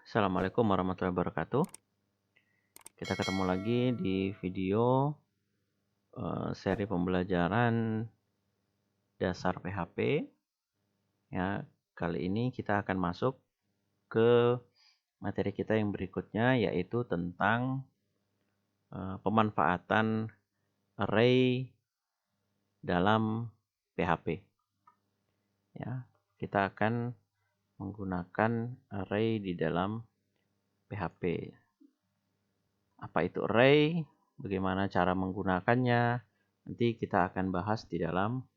Assalamualaikum warahmatullahi wabarakatuh. Kita ketemu lagi di video seri pembelajaran dasar PHP. Ya, kali ini kita akan masuk ke materi kita yang berikutnya, yaitu tentang pemanfaatan array dalam PHP. Ya, kita akan menggunakan array di dalam PHP. Apa itu array? Bagaimana cara menggunakannya? Nanti kita akan bahas di dalam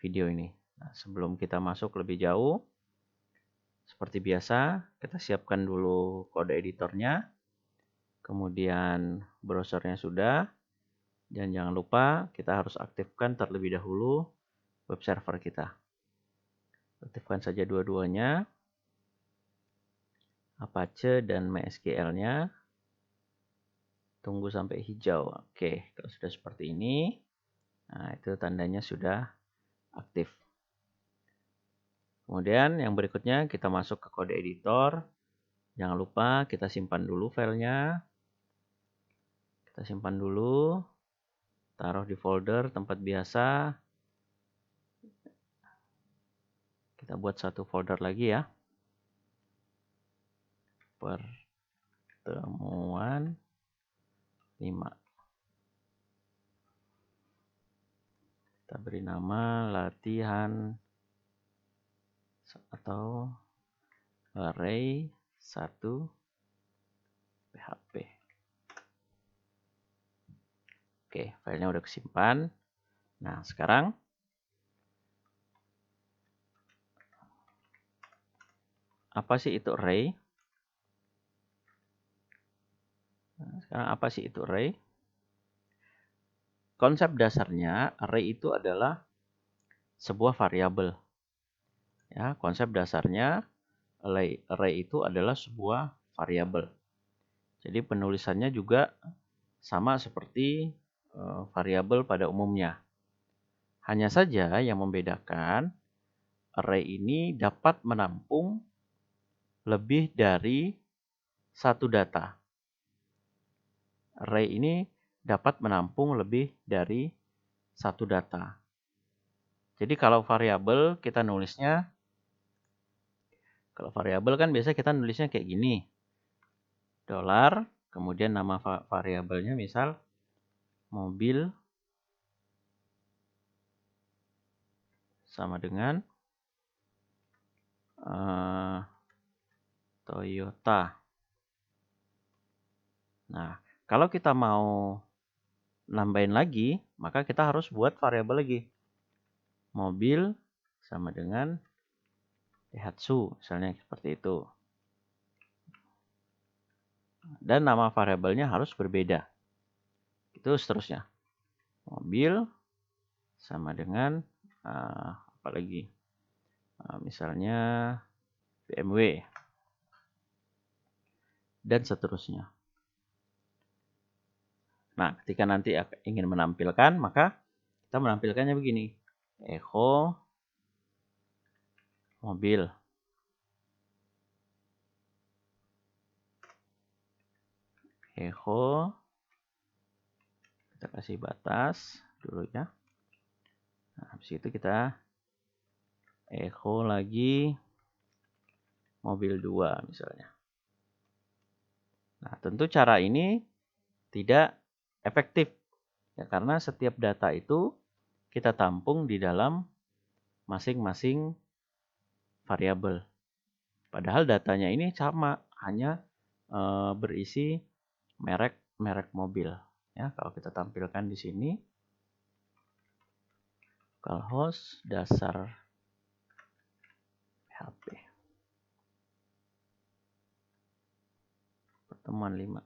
video ini. Nah, sebelum kita masuk lebih jauh, seperti biasa, kita siapkan dulu kode editornya. Kemudian browsernya sudah. Dan jangan lupa kita harus aktifkan terlebih dahulu web server kita. Aktifkan saja dua-duanya. Apache dan MySQL-nya. Tunggu sampai hijau. Oke, kalau sudah seperti ini, nah itu tandanya sudah aktif. Kemudian yang berikutnya kita masuk ke kode editor. Jangan lupa kita simpan dulu filenya. Kita simpan dulu. Taruh di folder tempat biasa. Kita buat satu folder lagi ya. Pertemuan 5. Kita beri nama latihan atau array 1 PHP. Oke, filenya udah kesimpan. Nah, sekarang apa sih itu array? Nah, sekarang apa sih itu array? Konsep dasarnya array itu adalah sebuah variabel. Ya, konsep dasarnya array itu adalah sebuah variabel. Jadi penulisannya juga sama seperti variabel pada umumnya. Hanya saja yang membedakan array ini dapat menampung lebih dari satu data. Array ini dapat menampung lebih dari satu data. Jadi kalau variabel kita nulisnya, kalau variabel kan biasa kita nulisnya kayak gini. Dolar, kemudian nama variabelnya misal mobil sama dengan Toyota. Nah, kalau kita mau nambahin lagi, maka kita harus buat variabel lagi. Mobil sama dengan Daihatsu, misalnya seperti itu. Dan nama variabelnya harus berbeda. Itu seterusnya. Mobil sama dengan apa lagi? Misalnya BMW. Dan seterusnya. Nah, ketika nanti ingin menampilkan, maka kita menampilkannya begini. Echo mobil. Echo. Kita kasih batas dulu ya. Nah, habis itu kita echo lagi mobil 2 misalnya. Nah, tentu cara ini tidak efektif. Ya, karena setiap data itu kita tampung di dalam masing-masing variabel. Padahal datanya ini sama, hanya berisi merek mobil. Ya, kalau kita tampilkan di sini, localhost dasar PHP. Pertemuan 5.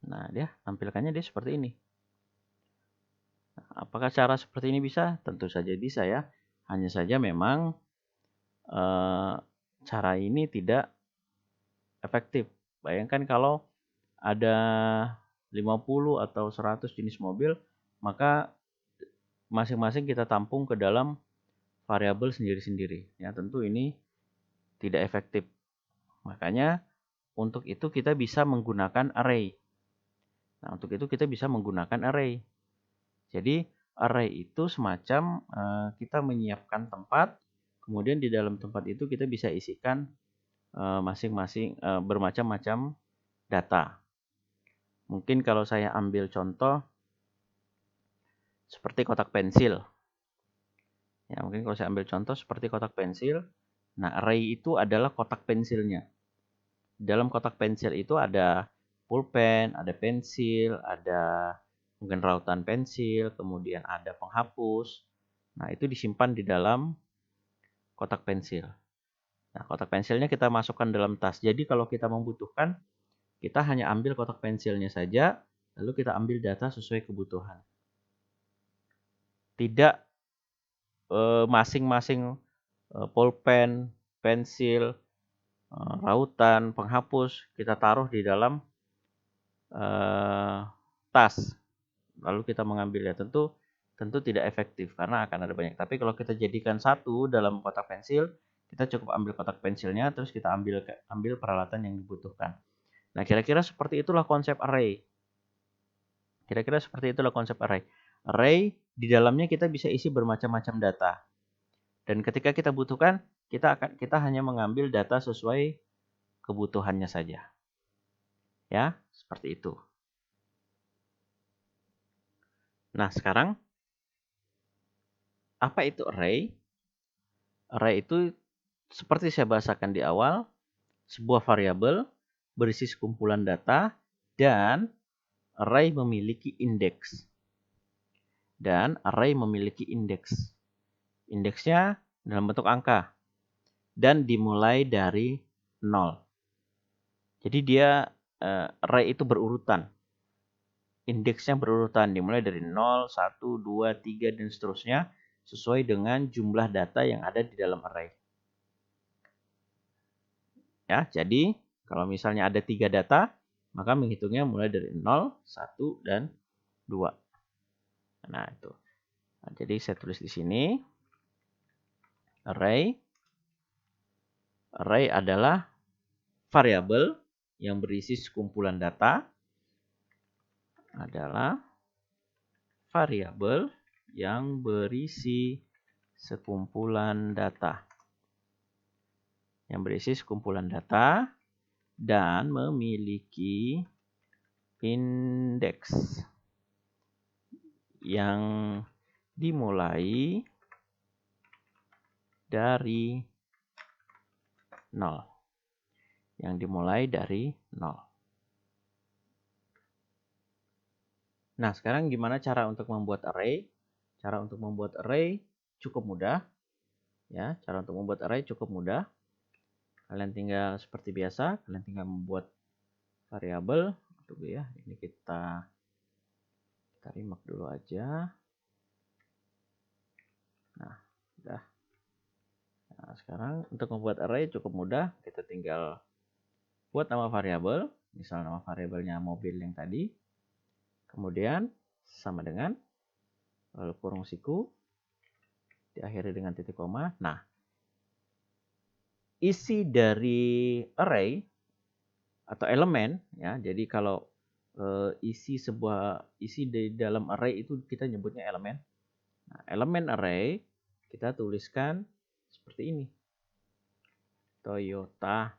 Nah, tampilkannya seperti ini. Nah, apakah cara seperti ini bisa? Tentu saja bisa ya. Hanya saja memang cara ini tidak efektif. Bayangkan kalau ada 50 atau 100 jenis mobil, maka masing-masing kita tampung ke dalam variabel sendiri-sendiri. Ya, tentu ini tidak efektif. Makanya untuk itu kita bisa menggunakan array. Nah, untuk itu kita bisa menggunakan array. Jadi array itu semacam kita menyiapkan tempat, kemudian di dalam tempat itu kita bisa isikan masing-masing bermacam-macam data. Mungkin kalau saya ambil contoh seperti kotak pensil. Ya, mungkin kalau saya ambil contoh seperti kotak pensil. Nah, array itu adalah kotak pensilnya. Dalam kotak pensil itu ada pulpen, ada pensil, ada mungkin rautan pensil, kemudian ada penghapus. Nah, itu disimpan di dalam kotak pensil. Nah, kotak pensilnya kita masukkan dalam tas. Jadi kalau kita membutuhkan, kita hanya ambil kotak pensilnya saja, lalu kita ambil data sesuai kebutuhan. Tidak masing-masing pulpen, pensil, rautan, penghapus kita taruh di dalam tas. Lalu kita mengambilnya. Tentu tidak efektif karena akan ada banyak. Tapi kalau kita jadikan satu dalam kotak pensil, kita cukup ambil kotak pensilnya, terus kita ambil peralatan yang dibutuhkan. Nah, kira-kira seperti itulah konsep array. Array di dalamnya kita bisa isi bermacam-macam data. Dan ketika kita butuhkan, kita hanya mengambil data sesuai kebutuhannya saja. Ya, seperti itu. Nah, sekarang apa itu array? Array itu seperti saya bahasakan di awal, sebuah variabel berisi sekumpulan data dan array memiliki indeks. Indeksnya dalam bentuk angka dan dimulai dari 0. Jadi dia array itu berurutan. Indeksnya berurutan dimulai dari 0, 1, 2, 3 dan seterusnya sesuai dengan jumlah data yang ada di dalam array. Ya, jadi kalau misalnya ada 3 data, maka menghitungnya mulai dari 0, 1 dan 2. Nah, itu. Nah, jadi saya tulis di sini array adalah variabel yang berisi sekumpulan data dan memiliki indeks yang dimulai dari 0. Nah, sekarang gimana cara untuk membuat array? Cara untuk membuat array cukup mudah. Ya, Kalian tinggal seperti biasa, kalian tinggal membuat variabel. Tunggu ya, ini kita remark dulu aja. Nah, udah. Nah, sekarang untuk membuat array cukup mudah. Kita tinggal buat nama variabel. Misal nama variabelnya mobil yang tadi. Kemudian sama dengan lalu kurung siku diakhiri dengan titik koma. Nah, isi dari array atau elemen ya. Jadi kalau isi di dalam array itu kita nyebutnya elemen. Nah, elemen array kita tuliskan seperti ini. Toyota.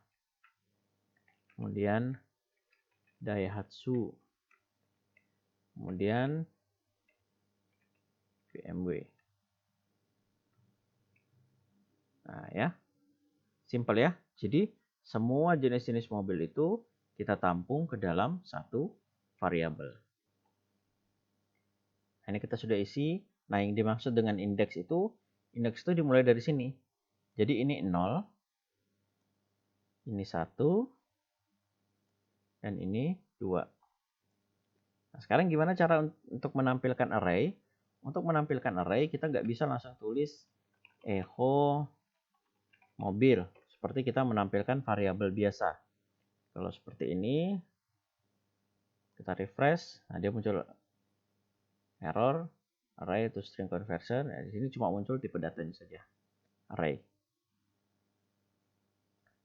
Kemudian Daihatsu. Kemudian BMW. Nah, ya. Simpel ya. Jadi semua jenis-jenis mobil itu kita tampung ke dalam satu variabel. Nah, ini kita sudah isi. Nah, yang dimaksud dengan indeks itu dimulai dari sini. Jadi ini 0, ini 1, dan ini 2. Nah, sekarang gimana cara untuk menampilkan array? Untuk menampilkan array, kita nggak bisa langsung tulis echo mobil. Seperti kita menampilkan variabel biasa. Kalau seperti ini, kita refresh. Nah, dia muncul error, array to string conversion. Nah, di sini cuma muncul tipe datanya saja, array.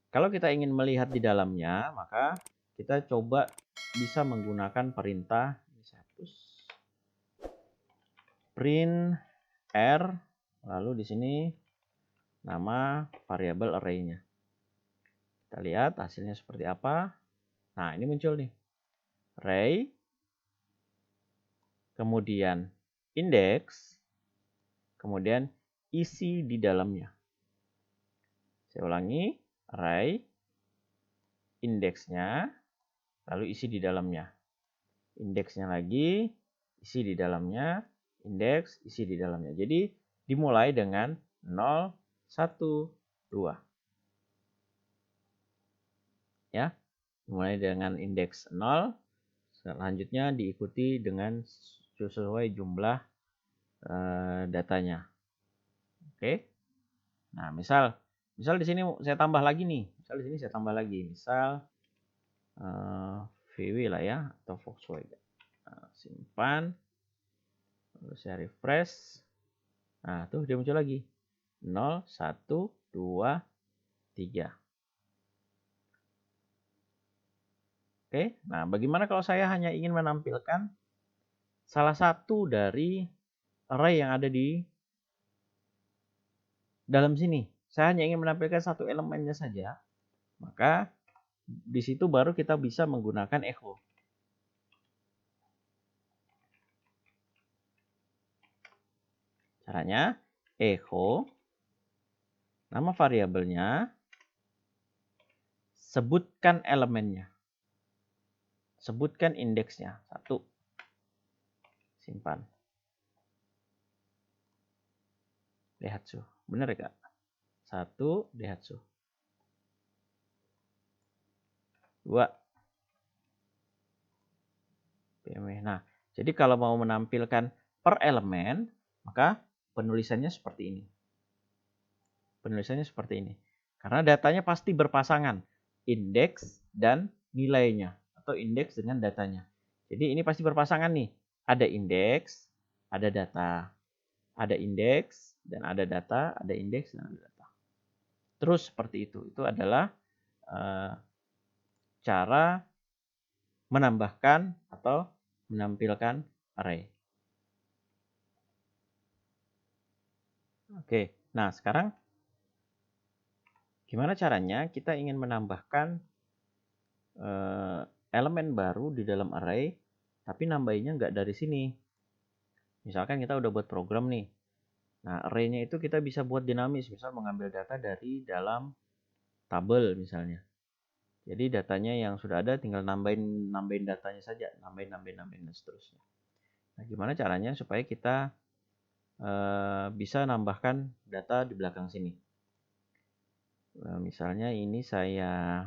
Kalau kita ingin melihat di dalamnya, maka kita coba bisa menggunakan perintah print r, lalu di sini nama variabel array-nya. Kita lihat hasilnya seperti apa. Nah, ini muncul nih. Array, kemudian index, kemudian isi di dalamnya. Saya ulangi, array, indeksnya, lalu isi di dalamnya. Indeksnya lagi, isi di dalamnya, indeks, isi di dalamnya. Jadi dimulai dengan 0, 1, 2. Ya, dimulai dengan indeks 0, selanjutnya diikuti dengan sesuai jumlah datanya. Oke. Nah, misal di sini saya tambah lagi nih. Misal di sini saya tambah lagi. Misal VW lah ya, atau Volkswagen. Nah, simpan. Lalu saya refresh. Nah, tuh dia muncul lagi. 0, 1, 2, 3. Oke, nah bagaimana kalau saya hanya ingin menampilkan salah satu dari array yang ada di dalam sini. Saya hanya ingin menampilkan satu elemennya saja. Maka di situ baru kita bisa menggunakan echo. Caranya echo nama variabelnya, sebutkan elemennya. Sebutkan indeksnya. 1. Simpan. Daihatsu. Benar ya, Kak? 1 Daihatsu. 2 BMW. Nah, jadi kalau mau menampilkan per elemen, maka penulisannya seperti ini. Penulisannya seperti ini. Karena datanya pasti berpasangan. Indeks dan nilainya. Atau indeks dengan datanya. Jadi ini pasti berpasangan nih. Ada indeks, ada data. Ada indeks dan ada data, ada indeks dan ada data. Terus seperti itu. Itu adalah cara menambahkan atau menampilkan array. Oke, nah sekarang gimana caranya kita ingin menambahkan elemen baru di dalam array, tapi nambahinnya nggak dari sini. Misalkan kita udah buat program nih. Nah, array-nya itu kita bisa buat dinamis, misal mengambil data dari dalam tabel misalnya. Jadi datanya yang sudah ada tinggal nambahin datanya saja, nambahin dan seterusnya. Nah, gimana caranya supaya kita bisa nambahkan data di belakang sini? Nah, misalnya ini saya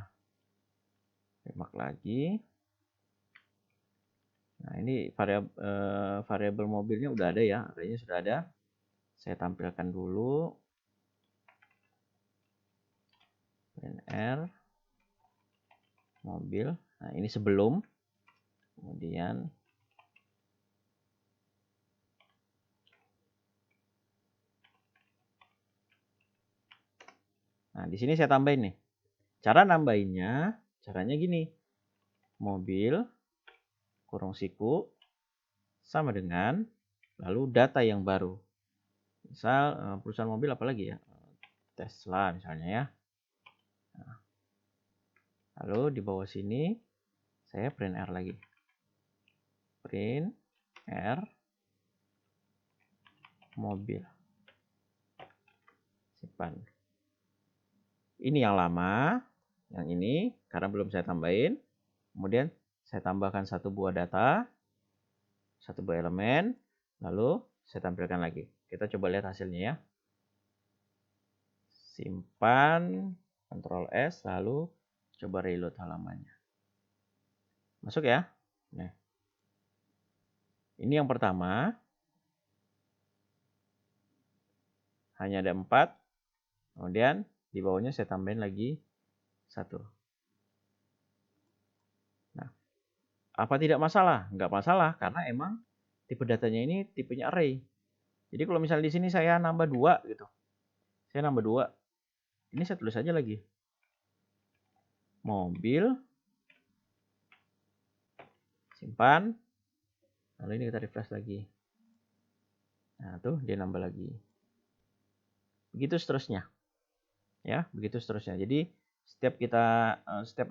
remark lagi. Nah, ini variabel mobilnya udah ada ya, arraynya sudah ada. Saya tampilkan dulu. R mobil. Nah, ini sebelum. Kemudian nah, di sini saya tambahin nih. Cara nambahinnya, caranya gini. Mobil kurung siku sama dengan lalu data yang baru. Misal perusahaan mobil apalagi ya? Tesla misalnya ya. Nah, lalu di bawah sini saya print R lagi. Print R mobil. Simpan. Ini yang lama, yang ini karena belum saya tambahin. Kemudian saya tambahkan satu buah data, satu buah elemen, lalu saya tampilkan lagi. Kita coba lihat hasilnya ya. Simpan, Ctrl S, lalu coba reload halamannya. Masuk ya. Nah, ini yang pertama. Hanya ada 4. Kemudian di bawahnya saya tambahin lagi 1. Nah, apa tidak masalah? Enggak masalah karena emang tipe datanya ini tipenya array. Jadi kalau misalnya di sini saya nambah 2 gitu. Saya nambah 2. Ini saya tulis aja lagi. mobil, simpan, lalu ini kita refresh lagi. Nah, tuh dia nambah lagi. Begitu seterusnya. Ya, begitu seterusnya. Jadi setiap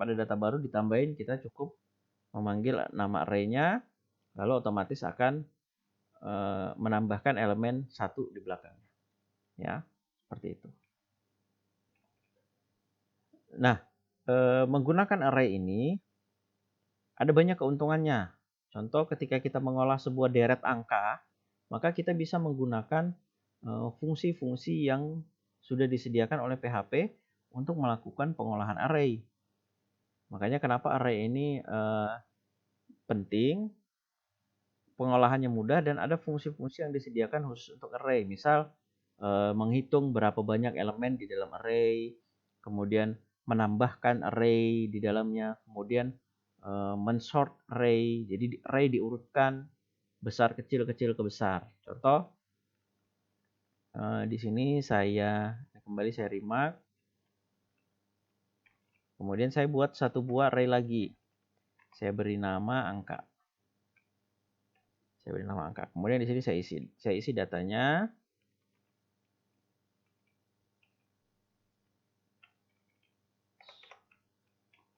ada data baru ditambahin, kita cukup memanggil nama array-nya, lalu otomatis akan menambahkan elemen 1 di belakangnya. Ya, seperti itu. Nah, menggunakan array ini ada banyak keuntungannya. Contoh ketika kita mengolah sebuah deret angka, maka kita bisa menggunakan fungsi-fungsi yang sudah disediakan oleh PHP untuk melakukan pengolahan array. Makanya kenapa array ini penting, pengolahannya mudah, dan ada fungsi-fungsi yang disediakan khusus untuk array. Misal menghitung berapa banyak elemen di dalam array, kemudian menambahkan array di dalamnya, kemudian mensort array. Jadi array diurutkan besar kecil kecil ke besar. Contoh di sini saya remark. Kemudian saya buat satu buah array lagi. Saya beri nama angka. Kemudian di sini saya isi datanya.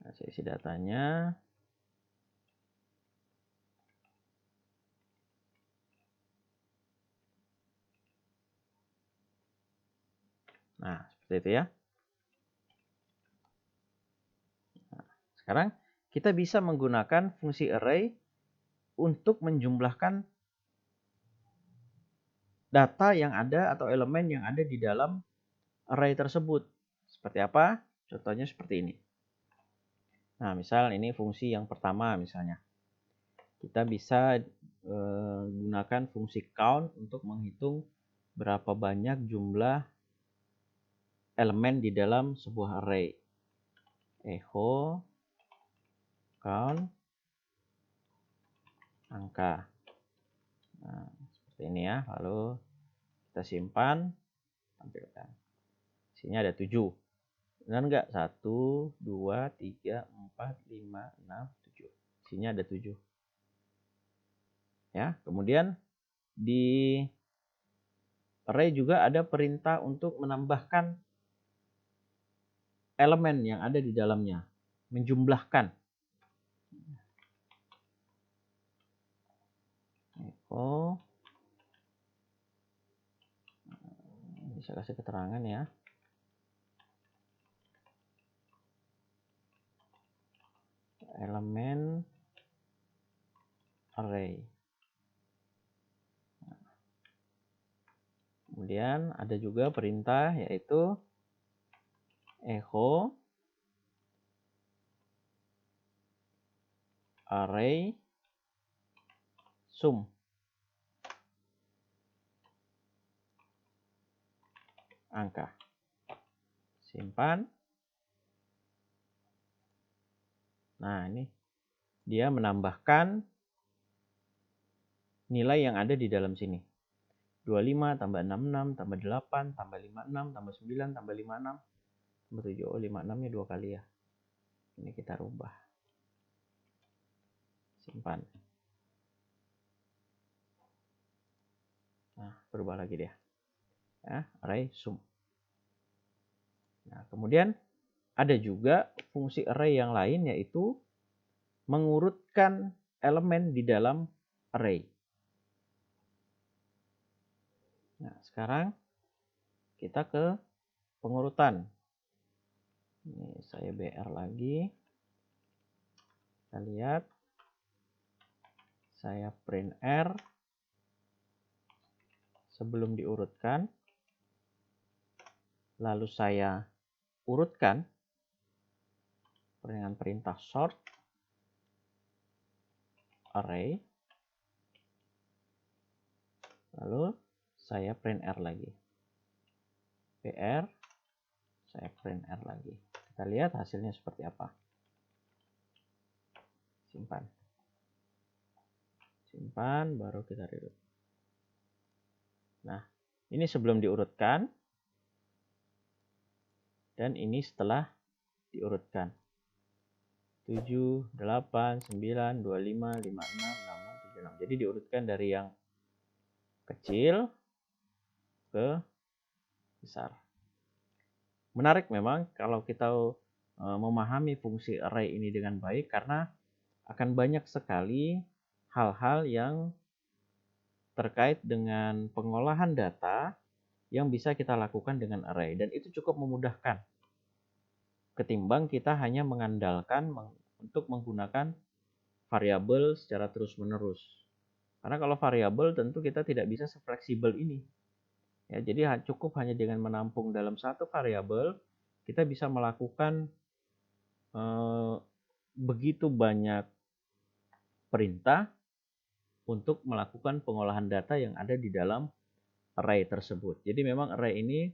Nah, saya isi datanya. Nah, seperti itu ya. Nah, sekarang kita bisa menggunakan fungsi array untuk menjumlahkan data yang ada atau elemen yang ada di dalam array tersebut. Seperti apa? Contohnya seperti ini. Nah, misal ini fungsi yang pertama misalnya. Kita bisa gunakan fungsi count untuk menghitung berapa banyak jumlah elemen di dalam sebuah array. Echo count angka. Nah, seperti ini ya. Lalu kita simpan, tampilkan. Isinya ada 7. Benar nggak? 1, 2, 3, 4, 5, 6, 7. Isinya ada 7. Ya, kemudian di array juga ada perintah untuk menambahkan elemen yang ada di dalamnya, menjumlahkan. Echo, bisa kasih keterangan ya. Elemen array. Kemudian ada juga perintah yaitu echo array sum angka. Simpan. Nah, ini dia menambahkan nilai yang ada di dalam sini. 25 tambah 66 tambah 8 tambah 56 tambah 9 tambah 56 tambah 7. Oh, 56-nya 2 kali ya. Ini kita rubah. Simpan. Nah, berubah lagi dia. Ya, array sum. Nah, kemudian ada juga fungsi array yang lain yaitu mengurutkan elemen di dalam array. Nah, sekarang kita ke pengurutan. Ini saya BR lagi. Kita lihat. Saya print R sebelum diurutkan. Lalu saya urutkan dengan perintah sort array. Lalu saya print R lagi. BR, saya print R lagi. Kita lihat hasilnya seperti apa. Simpan. Simpan, baru kita reload. Nah, ini sebelum diurutkan. Dan ini setelah diurutkan. 7, 8, 9, 25, 56, 66, 76. Jadi diurutkan dari yang kecil ke besar. Menarik memang kalau kita memahami fungsi array ini dengan baik, karena akan banyak sekali hal-hal yang terkait dengan pengolahan data yang bisa kita lakukan dengan array, dan itu cukup memudahkan ketimbang kita hanya mengandalkan untuk menggunakan variabel secara terus-menerus. Karena kalau variabel tentu kita tidak bisa sefleksibel ini. Ya, jadi cukup hanya dengan menampung dalam satu variabel, kita bisa melakukan begitu banyak perintah untuk melakukan pengolahan data yang ada di dalam array tersebut. Jadi memang array ini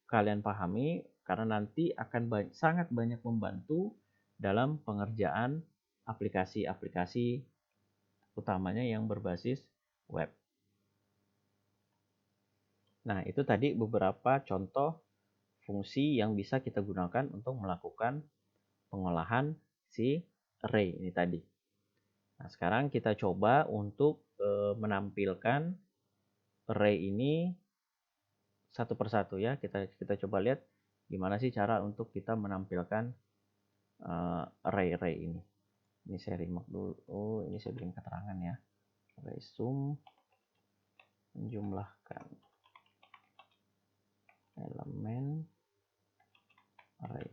kalian pahami karena nanti akan sangat banyak membantu dalam pengerjaan aplikasi-aplikasi utamanya yang berbasis web. Nah, itu tadi beberapa contoh fungsi yang bisa kita gunakan untuk melakukan pengolahan si array ini tadi. Nah, sekarang kita coba untuk menampilkan array ini satu persatu ya. Kita coba lihat gimana sih cara untuk kita menampilkan array ini. Ini saya remark dulu. Oh, ini saya bikin keterangan ya. Array sum menjumlahkan elemen array.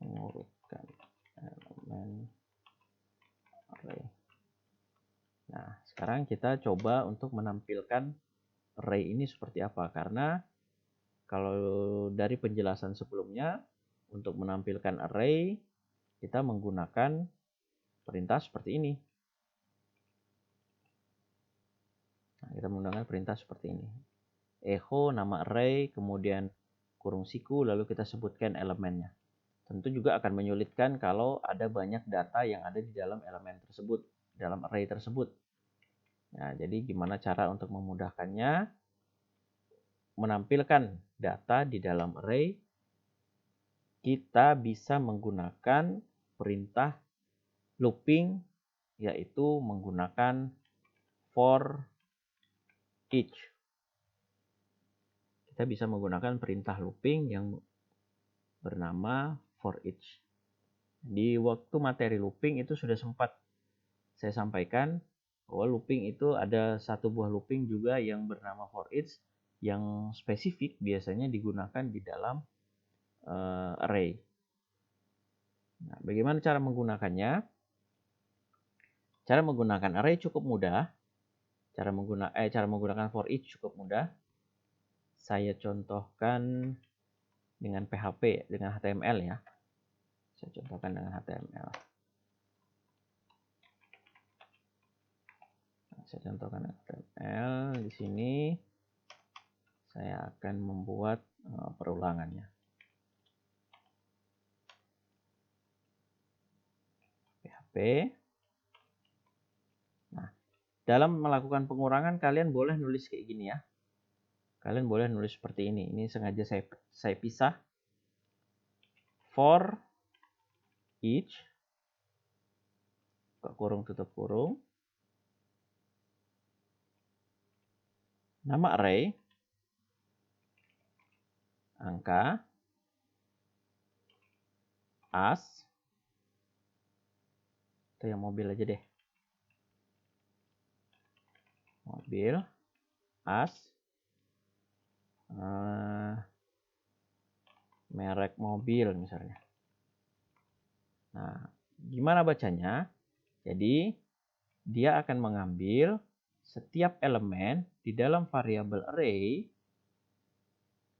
Mengurutkan elemen array. Nah, sekarang kita coba untuk menampilkan array ini seperti apa. Karena kalau dari penjelasan sebelumnya, untuk menampilkan array, kita menggunakan perintah seperti ini. Nah, kita menggunakan perintah seperti ini. Echo, nama array, kemudian kurung siku, lalu kita sebutkan elemennya. Tentu juga akan menyulitkan kalau ada banyak data yang ada di dalam elemen tersebut, dalam array tersebut. Nah, jadi gimana cara untuk memudahkannya? Menampilkan data di dalam array, kita bisa menggunakan perintah looping, yaitu menggunakan for each. Kita bisa menggunakan perintah looping yang bernama for each. Di waktu materi looping itu sudah sempat saya sampaikan bahwa looping itu ada satu buah looping juga yang bernama for each yang spesifik biasanya digunakan di dalam array. Nah, bagaimana cara menggunakannya? Cara menggunakan array cukup mudah. Cara menggunakan for each cukup mudah. Saya contohkan dengan PHP, dengan HTML ya. Saya contohkan dengan HTML. Saya contohkan HTML. Di sini saya akan membuat perulangannya. PHP. Nah, dalam melakukan pengurangan kalian boleh nulis kayak gini ya. Kalian boleh nulis seperti ini. Ini sengaja saya pisah. For each, buka kurung tutup kurung, nama array, angka, as, itu yang mobil aja deh. Mobil, as, merek mobil misalnya. Nah, gimana bacanya? Jadi, dia akan mengambil setiap elemen di dalam variabel array,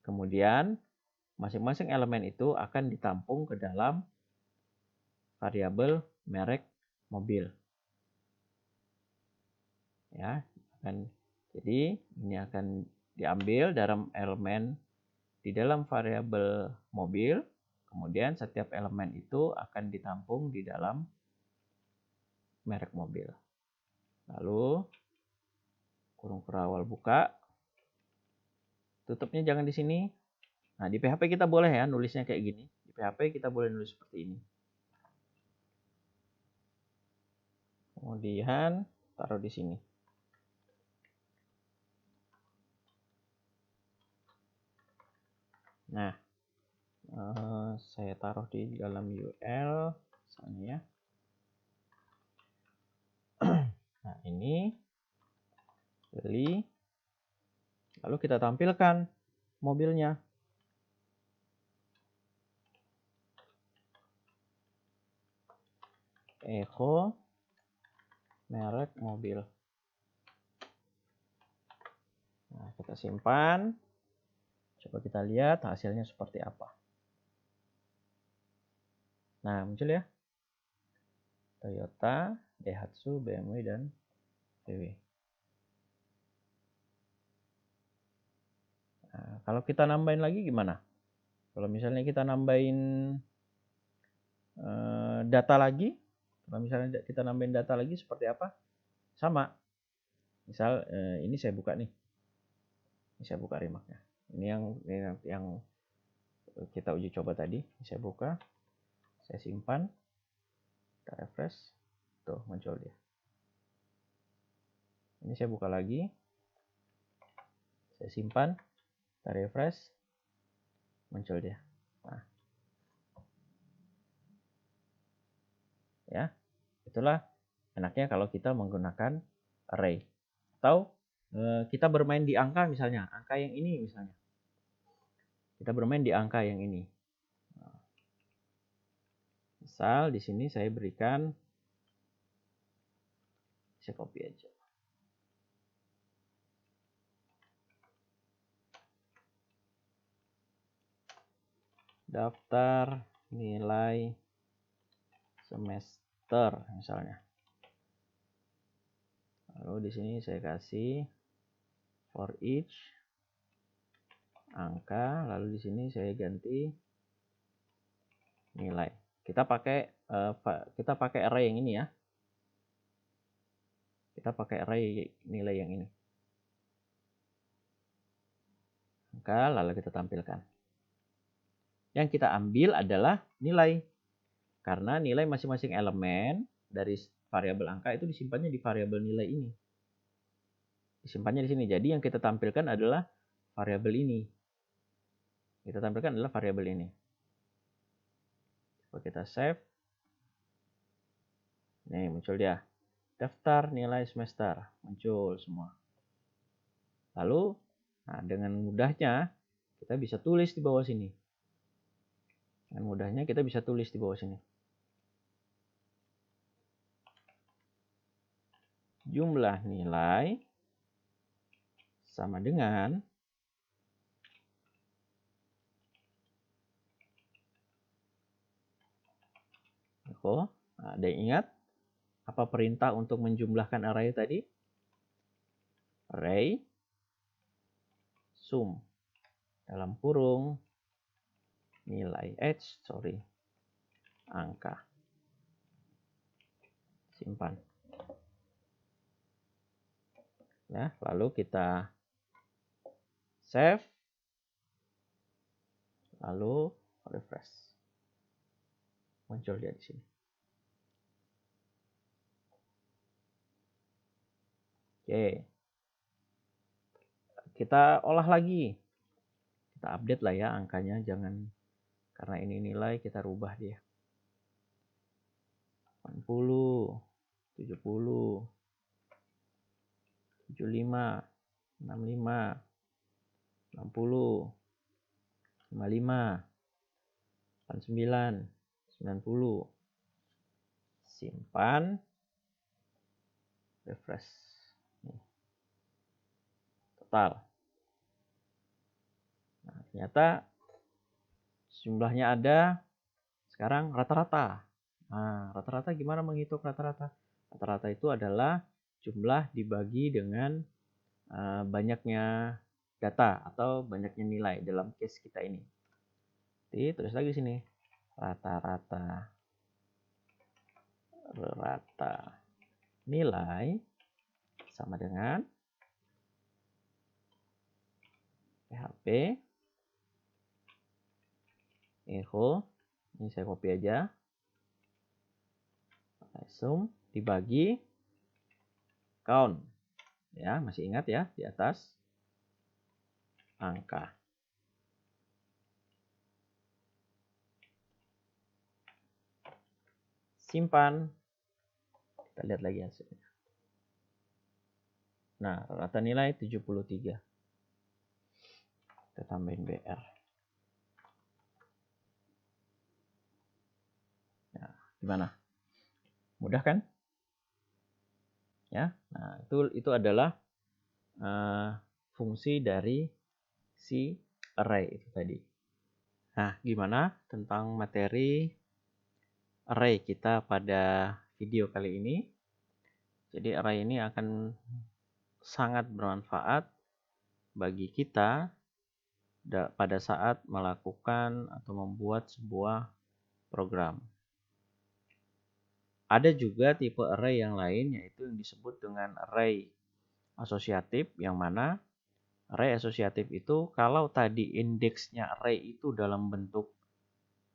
kemudian masing-masing elemen itu akan ditampung ke dalam variabel merek mobil. Ya, jadi ini akan diambil dalam elemen di dalam variabel mobil, kemudian setiap elemen itu akan ditampung di dalam merek mobil. Lalu kurung kurawal buka, tutupnya jangan di sini, Nah, di PHP kita boleh ya nulisnya kayak gini. Di PHP kita boleh nulis seperti ini. Kemudian taruh di sini. Nah, saya taruh di dalam URL misalnya ya. Nah, ini beli. Lalu kita tampilkan mobilnya. Echo merek mobil. Nah, kita simpan. Coba kita lihat hasilnya seperti apa. Nah, muncul ya. Toyota, Daihatsu, BMW, dan VW. Nah, kalau kita nambahin lagi gimana? Kalau misalnya kita nambahin data lagi, kalau misalnya kita nambahin data lagi seperti apa? Sama. Misal ini saya buka nih. Ini saya buka remarknya. Ini yang kita uji coba tadi. Saya buka, saya simpan, kita refresh, tuh muncul dia. Ini saya buka lagi, saya simpan, kita refresh, muncul dia. Nah, ya, itulah enaknya kalau kita menggunakan array. Atau kita bermain di angka misalnya, angka yang ini misalnya. Kita bermain di angka yang ini. Misal di sini saya berikan, saya copy aja. Daftar nilai semester misalnya. Lalu di sini saya kasih for each angka, lalu di sini saya ganti nilai. Kita pakai array yang ini ya. Kita pakai array nilai yang ini. Angka lalu kita tampilkan. Yang kita ambil adalah nilai. Karena nilai masing-masing elemen dari variabel angka itu disimpannya di variabel nilai ini. Disimpannya di sini. Jadi yang kita tampilkan adalah variabel ini. Kita tampilkan adalah variabel ini. Coba kita save. Nih muncul dia. Daftar nilai semester. Muncul semua. Lalu nah, dengan mudahnya kita bisa tulis di bawah sini. Dengan mudahnya kita bisa tulis di bawah sini. Jumlah nilai sama dengan ada yang ingat apa perintah untuk menjumlahkan array tadi? Array sum dalam kurung nilai angka. Simpan. Ya, lalu kita save. Lalu refresh. Muncul dia di sini. Oke. Kita olah lagi. Kita update lah ya angkanya, jangan karena ini nilai kita rubah dia. 80, 70, 75, 65, 60, 55, 89, 90. Simpan. Refresh. Nih. Total. Nah, ternyata jumlahnya ada. Sekarang rata-rata. Nah, rata-rata gimana menghitung rata-rata? Rata-rata itu adalah jumlah dibagi dengan banyaknya data atau banyaknya nilai dalam case kita ini. Jadi, terus lagi sini. Rata-rata nilai sama dengan PHP Info. Ini saya copy aja. Zoom, dibagi count. Ya, masih ingat ya di atas angka. Simpan. Kita lihat lagi hasilnya. Nah, rata nilai 73. Kita tambahin BR. Nah, gimana? Mudah kan? Ya. Nah, itu adalah fungsi dari si array itu tadi. Nah, gimana tentang materi array kita pada video kali ini? Jadi array ini akan sangat bermanfaat bagi kita pada saat melakukan atau membuat sebuah program. Ada juga tipe array yang lain, yaitu yang disebut dengan array asosiatif, yang mana array asosiatif itu kalau tadi indeksnya array itu dalam bentuk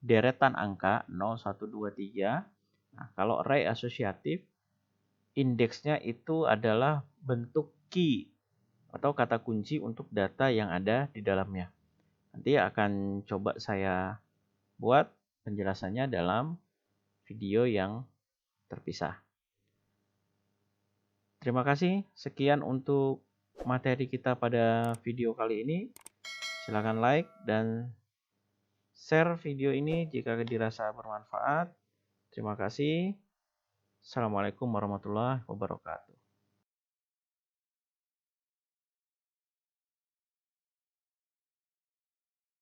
deretan angka 0, 1, 2, 3. Nah, kalau array asosiatif, indeksnya itu adalah bentuk key atau kata kunci untuk data yang ada di dalamnya. Nanti akan coba saya buat penjelasannya dalam video yang terpisah. Terima kasih. Sekian untuk materi kita pada video kali ini. Silakan like dan share video ini jika dirasa bermanfaat. Terima kasih. Assalamualaikum warahmatullahi wabarakatuh.